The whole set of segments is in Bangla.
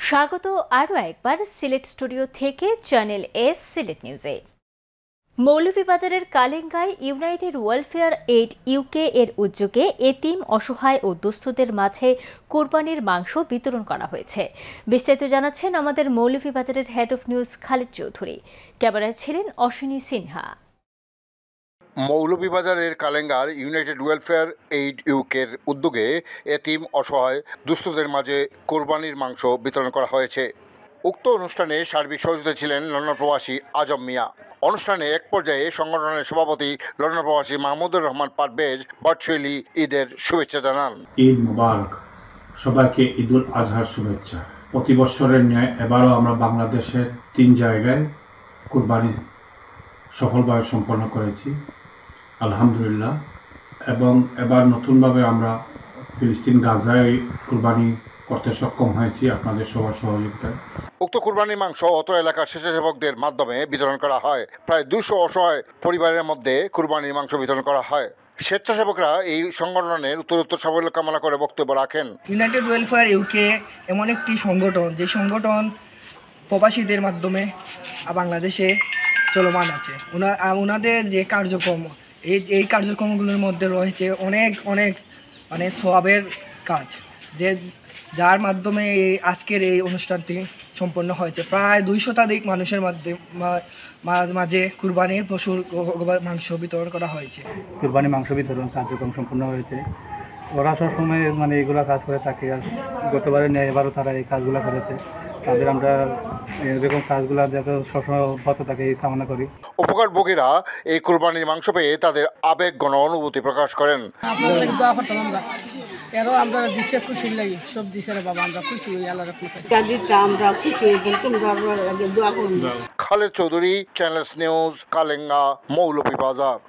স্বাগত আরও একবার সিলেট স্টুডিও থেকে চ্যানেল এস সিলেট নিউজে। মৌলভীবাজারের কালেঙ্গায় ইউনাইটেড ওয়েলফেয়ার এইড ইউকে এর উদ্যোগে এতিম, অসহায় ও দুস্থদের মাঝে কুরবানির মাংস বিতরণ করা হয়েছে। বিস্তারিত জানাচ্ছেন আমাদের মৌলভীবাজারের head of news Khalid Chowdhury. ক্যামেরায় ছিলেন অশ্বিনী সিনহা। মৌলভীবাজারের কালেঙ্গার ইউনাইটেড ওয়েলফেয়ার এইড ইউকের উদ্যোগে এতিম, অসহায়, দুস্থদের মাঝে কোরবানির মাংস বিতরণ করা হয়েছে। উক্ত অনুষ্ঠানে সার্বিক সহযোগিতা ছিলেন লন্ডন প্রবাসী আজম মিয়া। অনুষ্ঠানে এক পর্যায়ে সংগঠনের সভাপতি লন্ডন প্রবাসী মাহমুদুর রহমান পারভেজ ভার্চুয়ালি ঈদের শুভেচ্ছা জানান। ঈদ মুবারক, সবাইকে ঈদুল আজহার শুভেচ্ছা। প্রতি বছরের ন্যায় এবারও আমরা বাংলাদেশের 3 জায়গায় কুরবানি সফলভাবে সম্পন্ন করেছি, আলহামদুলিল্লাহ। এবং এবার নতুনভাবে আমরা ফিলিস্তিন গাজায় কুরবানি করতে সক্ষম হয়েছি আপনাদের সবার সহযোগিতায়। উক্ত কুরবানির মাংস অত এলাকার স্বেচ্ছাসেবকদের মাধ্যমে বিতরণ করা হয়। প্রায় 200 অসহায় পরিবারের মধ্যে কুরবানির মাংস বিতরণ করা হয়। স্বেচ্ছাসেবকরা এই সংগঠনের উত্তরোত্তর সাফল্য কামনা করে বক্তব্য রাখেন। ইউনাইটেড ওয়েলফেয়ার ইউকে এমন একটি সংগঠন, যে সংগঠন প্রবাসীদের মাধ্যমে বাংলাদেশে চলমান আছে। ওনাদের যে কার্যক্রম, এই কার্যক্রমগুলোর মধ্যে রয়েছে অনেক মানে সওয়াবের কাজ, যার মাধ্যমে আজকের এই অনুষ্ঠানটি সম্পন্ন হয়েছে। প্রায় 200 শতাধিক মানুষের মাঝে কুরবানির পশুর মাংস বিতরণ করা হয়েছে। কুরবানি মাংস বিতরণ কার্যক্রম সম্পন্ন হয়েছে। ওরা সবসময় মানে এগুলো কাজ করে থাকে, আর গতবারে নিয়ে এবারও তারা এই কাজগুলো করেছে। তাদের আমরা এরকম কাজগুলো যাতে সবসময় অব্যাহত থাকে এই কামনা করি। উপকারভোগীরা এই কুরবানির মাংস পেয়ে তাদের আবেগঘন অনুভূতি প্রকাশ করেন। আমরা দিছে খুশি লাগি, সব দিছে রে বাবা, আমরা খুশি হই আল্লাহর রহমতে। আমরা খুশি হই, তোমরা দোয়া করুন। Khalid Chowdhury, channel news, Kalenga, Moulvibazar.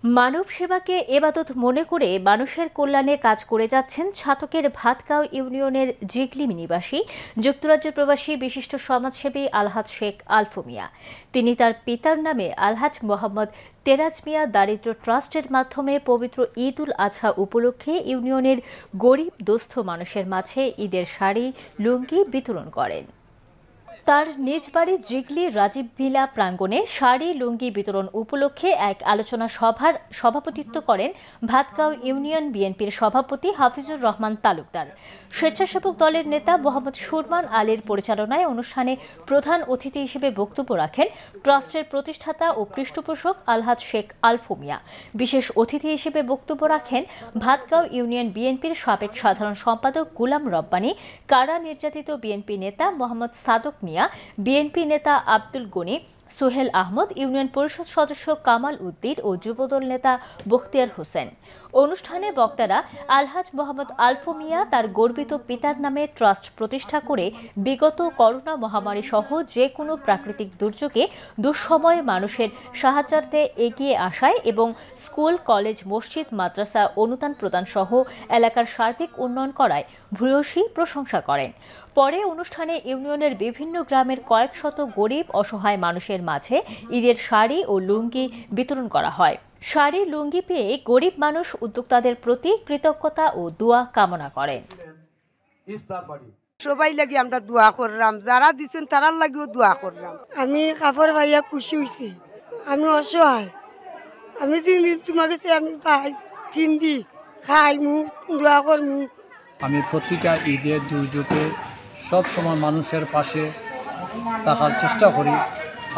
মানব সেবাকে এবাদত মনে করে মানুষের কল্যাণে কাজ করে যাচ্ছেন ছাতকের ভাতগাঁও ইউনিয়নের জিগলি নিবাসী যুক্তরাজ্যের প্রবাসী বিশিষ্ট সমাজসেবী আলহাজ শেখ আলফু মিয়া। তিনি তার পিতার নামে আলহাজ মোহাম্মদ তেরাজ মিয়া দারিদ্র ট্রাস্টের মাধ্যমে পবিত্র ঈদ উল আজহা উপলক্ষে ইউনিয়নের গরিব দুস্থ মানুষের মাঝে ঈদের শাড়ি, লুঙ্গি বিতরণ করেন। তার নিজ বাড়ি জিগলি রাজীব ভিলা প্রাঙ্গণে শাড়ি, লুঙ্গি বিতরণ উপলক্ষে এক আলোচনা সভার সভাপতিত্ব করেন ভাতগাঁও ইউনিয়ন বিএনপির সভাপতি হাফিজুর রহমান তালুকদার। স্বেচ্ছাসেবক দলের নেতা মোহাম্মদ সুরমান আলীর পরিচালনায় অনুষ্ঠানে প্রধান অতিথি হিসেবে বক্তব্য রাখেন ট্রাস্টের প্রতিষ্ঠাতা ও পৃষ্ঠপোষক আলহাজ শেখ আলফু মিয়া। বিশেষ অতিথি হিসেবে বক্তব্য রাখেন ভাতগাঁও ইউনিয়ন বিএনপির সাবেক সাধারণ সম্পাদক গুলাম রব্বানী, কারা নির্যাতিত বিএনপি নেতা মোহাম্মদ সাদক মিয়া, বিএনপি নেতা আব্দুল গনি, সোহেল আহমদ, ইউনিয়ন পরিষদ সদস্য কামাল উদ্দিন ও যুবদল নেতা বখতিয়ার হোসেন। অনুষ্ঠানে বক্তারা আলহাজ মোহাম্মদ আলফু মিয়া তার গর্বিত পিতার নামে ট্রাস্ট প্রতিষ্ঠা করে বিগত করোনা মহামারী সহ যে কোনো প্রাকৃতিক দুর্যোগে দুঃসময়ে মানুষের সাহায্যার্থে এগিয়ে আসায় এবং স্কুল, কলেজ, মসজিদ, মাদ্রাসা অনুদান প্রদান সহ এলাকার সার্বিক উন্নয়ন করায় ভূয়সী প্রশংসা করেন। পরে অনুষ্ঠানে ইউনিয়নের বিভিন্ন গ্রামের কয়েক শত গরিব অসহায় মানুষের মাঝে ঈদের শাড়ি ও লুঙ্গি বিতরণ করা হয়। শাড়ি, লুঙ্গি পেয়ে গরিব মানুষ উদ্যোক্তাদের প্রতি কৃতজ্ঞতা ও দোয়া কামনা করেন। সবাই লাগি আমরা দোয়া করলাম, যারা দিচ্ছেন তারার লাগিও দোয়া করলাম। আমি কাপড় ভাইয়া খুশি হয়েছি, আমি অসহায়, আমি তোমার কাছে আমি পাই কিনদি খাই মু দোয়া করমু। আমি প্রতিটা ঈদের দুর্যোগে সব সময় মানুষের পাশে থাকার চেষ্টা করি।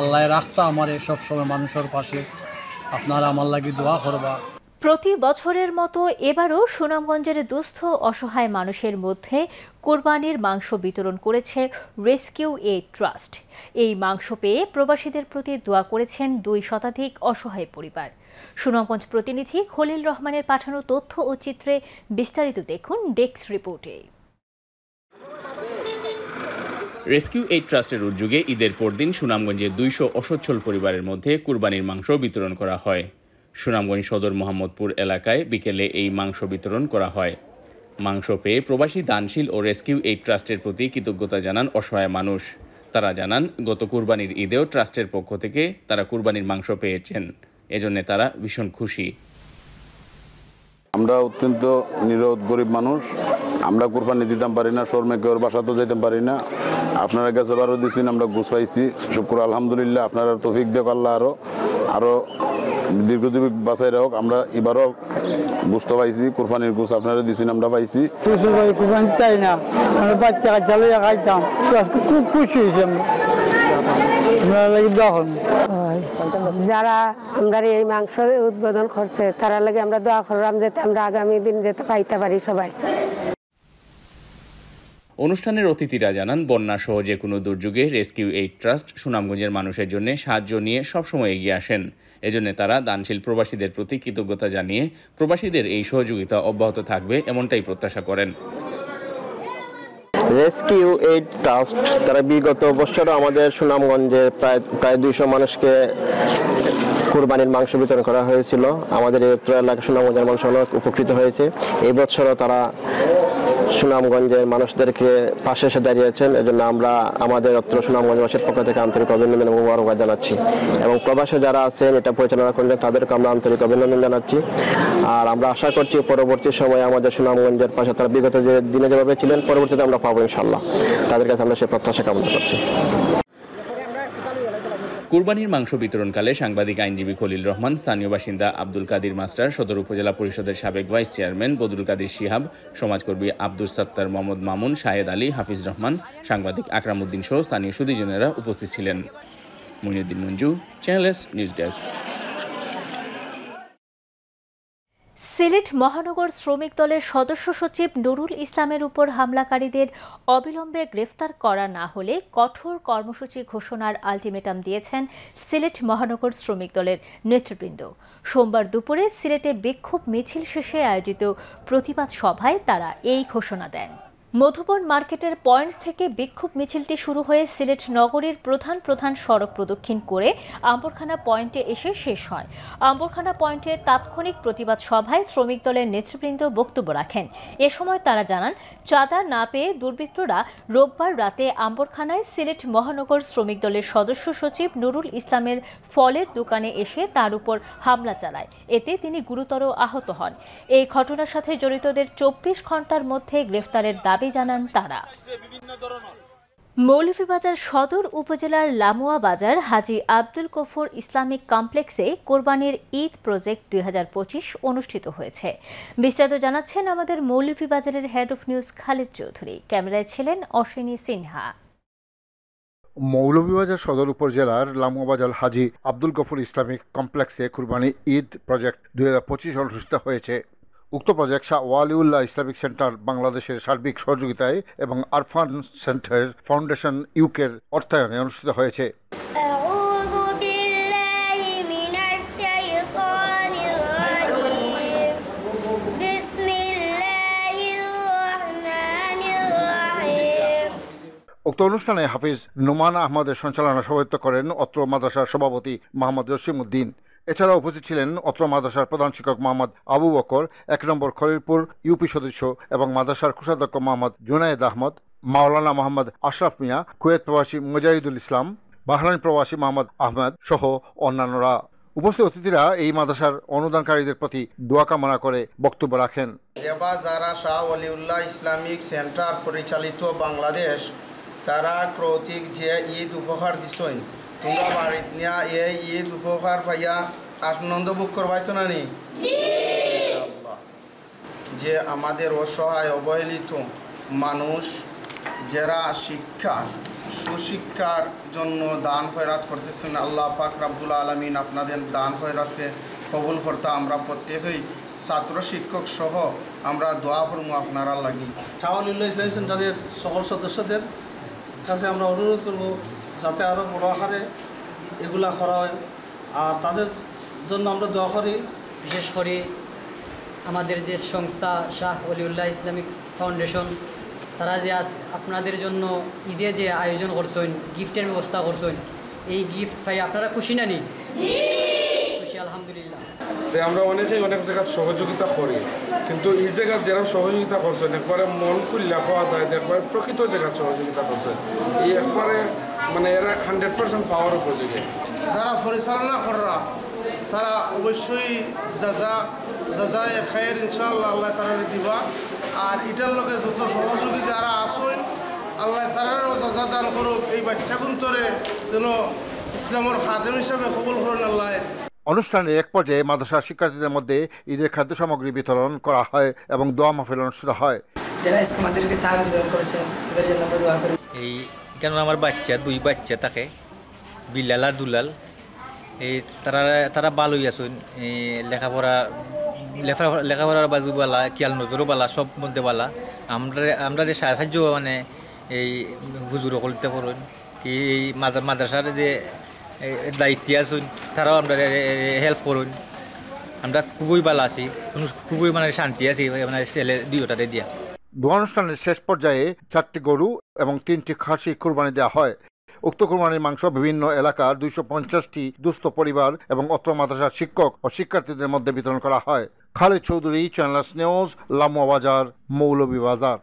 আল্লাহর রাস্তা আমারে সব সময় মানুষের পাশে, আপনারা আমার লাগি দোয়া করবা। প্রতি বছরের মতো এবারও সুনামগঞ্জের দুস্থ অসহায় মানুষের মধ্যে কোরবানির মাংস বিতরণ করেছে রেস্কিউ এইড ট্রাস্ট। এই মাংস পেয়ে প্রবাসীদের প্রতি দোয়া করেছেন 2 শতাধিক অসহায় পরিবার। সুনামগঞ্জ প্রতিনিধি খলিল রহমানের পাঠানো তথ্য ও চিত্রে বিস্তারিত দেখুন ডেস্ক রিপোর্টে। রেস্কিউ এইড ট্রাস্টের উদ্যোগে ঈদের পরদিন সুনামগঞ্জে 200 অসচ্ছল পরিবারের মধ্যে কুরবানির মাংস বিতরণ করা হয়। সুনামগঞ্জ সদর মোহাম্মদপুর এলাকায় বিকেলে এই মাংস বিতরণ করা হয়। মাংস পেয়ে প্রবাসী দানশীল ও রেস্কিউ এইড ট্রাস্টের প্রতি কৃতজ্ঞতা জানান অসহায় মানুষ। তারা জানান গত কুরবানির ঈদেও ট্রাস্টের পক্ষ থেকে তারা কুরবানির মাংস পেয়েছেন, এজন্য তারা ভীষণ খুশি। আমরা অত্যন্ত নিরোধ গরিব মানুষ, আমরা কুরবানি দিতাম পারি না, শর্মে কেউর বাসাতেও যেতে পারি না। আপনারা কাছে এবারও দিচ্ছেন, আমরা গুছ পাইছি, শুক্র আলহামদুলিল্লাহ। আপনারা তৌফিক দেখ আল্লাহ আরো দীর্ঘজীবী বাঁচাই রাখুক। আমরা এবারও বুঝতে পাইছি, কুরবানির গুছ আপনারা দিচ্ছেন, আমরা পাইছি। কুরবানি চাই না, আমরা বাচ্চা কাচ্চা লইয়া খাইতাম, খুব খুশি হয়েছি যারা আমরা এই মাংস উদ্বোধন করছে তারা লাগে আমরা দোয়া করলাম যাতে আমরা আগামী দিন যেতে পাইতে পারি সবাই। অনুষ্ঠানের অতিথিরা জানান, বন্যা সহ যে কোনো দুর্যোগে রেস্কিউ এইড ট্রাস্ট সুনামগঞ্জের মানুষের জন্য সাহায্য নিয়ে সবসময় এগিয়ে আসেন। এজন্য তারা দানশীল প্রবাসীদের প্রতি কৃতজ্ঞতা জানিয়ে প্রবাসীদের এই সহযোগিতা অব্যাহত থাকবে এমনটাই প্রত্যাশা করেন। রেস্কিউ এইড ট্রাস্ট তারা বিগত বছরও আমাদের সুনামগঞ্জে প্রায় 200 মানুষকে কুরবানির মাংস বিতরণ করা হয়েছিল। আমাদের এই এলাকা সুনামগঞ্জের মানুষ অনেক উপকৃত হয়েছে। এই বছরও তারা সুনামগঞ্জের মানুষদেরকে পাশে এসে দাঁড়িয়েছেন। এজন্য আমরা আমাদের সুনামগঞ্জবাসীর পক্ষ থেকে আন্তরিক অভিনন্দন এবং মোবারকবাদ জানাচ্ছি, এবং প্রবাসে যারা আছেন এটা পরিচালনা করছেন তাদেরকে আমরা আন্তরিক অভিনন্দন জানাচ্ছি। আর আমরা আশা করছি পরবর্তী সময়ে আমাদের সুনামগঞ্জের পাশে তারা বিগত যে দিনে যেভাবে ছিলেন পরবর্তীতে আমরা পাবো ইনশাল্লাহ। তাদের কাছে আমরা সেই প্রত্যাশা কামনা করছি। কুরবানির মাংস বিতরণকালে সাংবাদিক আইনজীবী খলিল রহমান, স্থানীয় বাসিন্দা আব্দুল কাদির মাস্টার, সদর উপজেলা পরিষদের সাবেক ভাইস চেয়ারম্যান বদরুল কাদির শিহাব, সমাজকর্মী আব্দুল সত্তার মোহাম্মদ মামুন, শাহেদ আলী, হাফিজ রহমান, সাংবাদিক আকরাম উদ্দিন সহ স্থানীয় সুধীজনেরা উপস্থিত ছিলেন। Mainuddin Manju, channel S news desk. Sylhet মহানগর শ্রমিক দলের সদস্য সচিব নুরুল ইসলামের উপর হামলাকারীদের অবিলম্বে গ্রেফতার করা না হলে কঠোর কর্মসূচি ঘোষণার আলটিমেটাম দিয়েছেন সিলেট মহানগর শ্রমিক দলের নেতৃবৃন্দ। সোমবার দুপুরে সিলেটে বিক্ষোভ মিছিল শেষে আয়োজিত প্রতিবাদ সভায় তারা এই ঘোষণা দেন। মধুবন মার্কেটের পয়েন্ট থেকে বিক্ষোভ মিছিলটি শুরু হয়ে সিলেট নগরীর প্রধান সড়ক প্রদক্ষিণ করে আম্বরখানা পয়েন্টে এসে শেষ হয়। আম্বরখানা পয়েন্টে তাৎক্ষণিক প্রতিবাদ সভায় শ্রমিক দলের নেতৃবৃন্দ বক্তব্য রাখেন। এ সময় তারা জানান, চাঁদা না পেয়ে দুর্বৃত্তরা রোববার রাতে আম্বরখানায় সিলেট মহানগর শ্রমিক দলের সদস্য সচিব নুরুল ইসলামের ফলের দোকানে এসে তার উপর হামলা চালায়। এতে তিনি গুরুতর আহত হন। এই ঘটনার সাথে জড়িতদের 24 ঘন্টার মধ্যে গ্রেফতারের দাবি জানান তারা। মৌলভীবাজার সদর উপজেলার লামুয়া বাজার হাজী আব্দুল গফুর ইসলামিক কমপ্লেক্সে কোরবানির ঈদ প্রজেক্ট 2025 অনুষ্ঠিত হয়েছে। বিস্তারিত জানাচ্ছেন আমাদের মৌলভীবাজারের head of news Khalid Chowdhury. ক্যামেরায় ছিলেন অশ্বিনী সিনহা। মৌলভীবাজার সদর উপজেলার লামুয়াবাজার হাজী আব্দুল গফুর ইসলামিক কমপ্লেক্সে কুরবানি ঈদ প্রজেক্ট 2025 অনুষ্ঠিত হয়েছে। উক্ত project Shah Waliullah Islamic centre বাংলাদেশের সার্বিক সহযোগিতায় এবং আরফান সেন্টার ফাউন্ডেশন ইউকের অর্থায়নে অনুষ্ঠিত হয়েছে। উক্ত অনুষ্ঠানে হাফিজ নোমান আহমদের সঞ্চালনা সভাপতিত্ব করেন অত্র মাদ্রাসার সভাপতি মোহাম্মদ জসিম উদ্দিন। এছাড়া উপস্থিত ছিলেন অত্র মাদ্রাসার প্রধান শিক্ষক মোহাম্মদ আবু বকর, 1 নম্বর খলিলপুর ইউপি সদস্য এবং মাদ্রাসার কোষাধ্যক্ষ মোহাম্মদ জুনায়েদ আহমদ, মাওলানা মোহাম্মদ আশরাফ মিয়া, কুয়েত প্রবাসী মুজাহিদুল ইসলাম, বাহরাইন প্রবাসী মোহাম্মদ আহমেদ সহ অন্যান্যরা। উপস্থিত অতিথিরা এই মাদ্রাসার অনুদানকারীদের প্রতি দোয়া কামনা করে বক্তব্য রাখেন। এবার যারা শাহ ওয়ালিউল্লাহ ইসলামিক সেন্টার পরিচালিত বাংলাদেশ তারা কৌতিক যে ঈদ উপহার দিছেন, তোমরা বাড়িত নিয়া এই ঈদ উপহার পাইয়া আনন্দ ভোগ করবাই তো না নি? যে আমাদের অসহায় অবহেলিত মানুষ যারা সুশিক্ষার জন্য দান খয়রাত করতেছেন, আল্লাহ পাক রাব্বুল আলামিন আপনাদের দান খয়রাতকে কবুল করতে আমরা প্রত্যেকেই ছাত্র শিক্ষক সহ আমরা দোয়া করবো আপনারা লাগি। শাহ ওয়ালিউল্লাহ ইসলামিক সেন্টারের সকল সদস্যদের কাছে আমরা অনুরোধ করব যাতে আরও বড় আকারে এগুলা করা হয়, আর তাদের জন্য আমরা দোয়া করি। বিশেষ করে আমাদের যে সংস্থা শাহ ওয়ালিউল্লাহ ইসলামিক ফাউন্ডেশন, তারা যে আজ আপনাদের জন্য ঈদে যে আয়োজন করছেন, গিফটের ব্যবস্থা করছেন, এই গিফট পাই আপনারা খুশি না নি? খুশি, আলহামদুলিল্লাহ। যে আমরা অনেকেই অনেক জায়গায় সহযোগিতা করি, কিন্তু এই জায়গায় যারা সহযোগিতা করছেন একবারে মন খুললে পাওয়া যায় যে একবারে প্রকৃত জায়গায় সহযোগিতা করছেন, এই একবারে মানে এরা 100% পাওয়ার উপযোগী। যারা পরিচালনা করা তারা অবশ্যই যাজায় খায়ের ইনশাআল্লাহ আল্লাহ তাআলা দিবা। আর এটার লোকে যত সহযোগী যারা আসেন আল্লাহ তারারও যাজা দান করুক এই বাচ্চা গুন্তরে যেন ইসলামের খাদেম হিসাবে কবুল করেন আল্লাহ। অনুষ্ঠানে এক পর্যায়ে মাদ্রাসা শিক্ষার্থীদের মধ্যে ঈদের খাদ্য সামগ্রী বিতরণ করা হয় এবং দোয়া মাহফিল অনুষ্ঠিত হয়। যারা আজকে আমাদেরকে তার বিতরণ করেছেন তাদের জন্য আমরা দোয়া করি। এই কেন আমার দুই বাচ্চা থাকে বিলাল আর দুলাল, এই তারা ভালোই আছেন, লেখাপড়ার বাজু বালা, খেয়াল নজরও বালা, সব মধ্যে বালা। আমরা সাহায্য মানে এই হুজুর করতে করুন কি এই মাদ্রাসার যে দায়িত্ব আছেন তারাও আমরা হেল্প করুন। আমরা খুবই ভালো আছি, খুবই মানে শান্তি আছি মানে ছেলে দুইটাতে দিয়া। দোয়া অনুষ্ঠানের শেষ পর্যায়ে 4টি গরু এবং 3টি খাসি কুরবানি দেওয়া হয়। উক্ত কুরবানির মাংস বিভিন্ন এলাকার 250টি দুস্থ পরিবার এবং অত্র মাদ্রাসার শিক্ষক ও শিক্ষার্থীদের মধ্যে বিতরণ করা হয়। খালেদ চৌধুরী, চ্যানেলস নিউজ, লামুয়া বাজার, মৌলভীবাজার।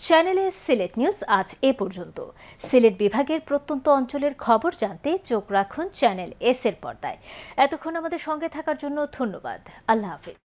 চ্যানেলে সিলেট নিউজ আজ এ পর্যন্ত। সিলেট বিভাগের প্রত্যন্ত অঞ্চলের খবর জানতে চোখ রাখুন চ্যানেল এস এর পর্দায়। এতক্ষণ আমাদের সঙ্গে থাকার জন্য ধন্যবাদ। আল্লাহ হাফেজ।